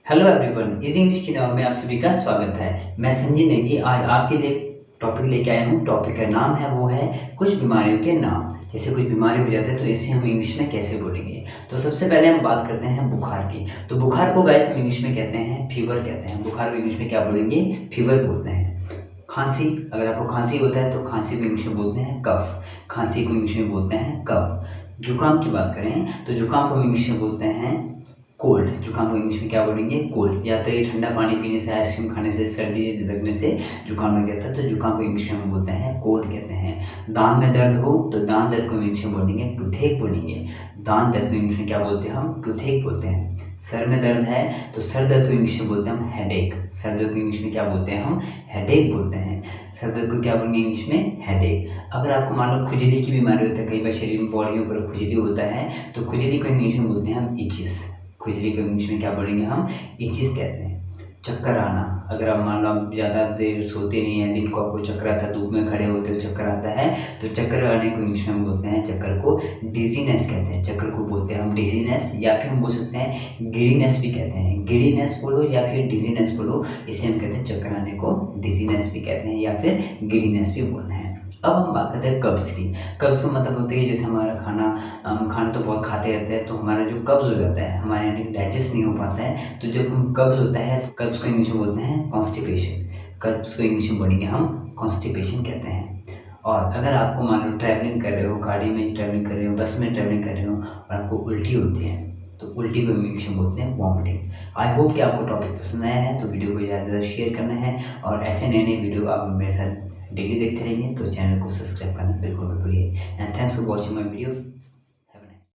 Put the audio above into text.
Hello everyone, easy English की नाम में आप सभी का स्वागत है। मैं संजय नेगी आज आपके लिए टॉपिक लेके आया हूँ। टॉपिक का नाम है वो है कुछ बीमारियों के नाम। जैसे कुछ बीमारी हो जाती है तो इसे हम इंग्लिश में कैसे बोलेंगे। तो सबसे पहले हम बात करते हैं बुखार की। तो बुखार को गाइस हम इंग्लिश में कहते हैं फीवर कहते हैं। बुखार को इंग्लिश में क्या बोलेंगे? फीवर बोलते हैं। खांसी, अगर आपको खांसी होता है तो खांसी को इंग्लिश में बोलते हैं कफ। खांसी को इंग्लिश में बोलते हैं कफ। जुकाम की बात करें तो जुकाम को हम इंग्लिश में बोलते हैं कोल्ड। जुकाम को इंग्लिश में क्या बोलेंगे? कोल्ड। या तो ये ठंडा पानी पीने से, आइसक्रीम खाने से, सर्दी लगने से जुकाम लग जाता है तो जुकाम को इंग्लिश में हम बोलते हैं कोल्ड कहते हैं। दांत में दर्द हो तो दांत दर्द को इंग्लिश में बोलेंगे टूथेक बोलेंगे। दांत दर्द को इंग्लिश में क्या बोलते हैं? हम टूथेक बोलते हैं। सर में दर्द है तो सर दर्द को इंग्लिश में बोलते हैं हम हेडेक। सर दर्द को इंग्लिश में क्या बोलते हैं? हम हेडेक बोलते हैं। सर दर्द को क्या बोलेंगे इंग्लिश में? हेडेक। अगर आपको मान लो खुजली की बीमारी होती है, कई बार शरीर में बॉडी के ऊपर खुजली होता है तो खुजली को इंग्लिश में बोलते हैं हम इचिस। खुजली को इंग्लिश में क्या बोलेंगे? हम इचिस कहते हैं। चक्कर आना, अगर आप मान लो आप ज़्यादा देर सोते नहीं हैं, दिन को आपको चक्कर आता है, धूप में खड़े होते हो चक्कर आता है तो चक्कर आने को इंग्लिश में हम बोलते हैं, चक्कर को डिजीनेस कहते हैं। चक्कर को बोलते हैं हम डिजीनेस, या फिर हम बोल सकते हैं गिडीनेस भी कहते हैं। गिडीनेस बोलो या फिर डिजीनेस बोलो, इसे हम कहते हैं चक्कर आने को डिजीनेस भी कहते हैं या फिर गिडीनेस भी बोलना है। अब हम बात करते हैं कब्ज़ की। कब्ज़ का मतलब होता है कि जैसे हमारा खाना तो बहुत खाते रहते हैं तो हमारा जो कब्ज़ हो जाता है, हमारे यानी डाइजेस्ट नहीं हो पाता है, तो जब हम कब्ज़ होता है तो कब्ज़ को इंग्लिश में बोलते हैं कॉन्स्टिपेशन। कब्ज़ को इंग्लिश में बोलेंगे हम कॉन्स्टिपेशन कहते हैं। और अगर आपको मान लो ट्रैवलिंग कर रहे हो, गाड़ी में ट्रैवलिंग कर रहे हो, बस में ट्रैवलिंग कर रहे हो और आपको उल्टी होती है तो उल्टी को इंग्लिश में बोलते हैं वॉमिटिंग। आई होप कि आपको टॉपिक पसंद आया है तो वीडियो को ज़्यादा से ज़्यादा शेयर करना है और ऐसे नए नए वीडियो आप मेरे साथ डेली देखते रहेंगे तो चैनल को सब्सक्राइब करना बिल्कुल मत भूलिए। And thanks for watching my video.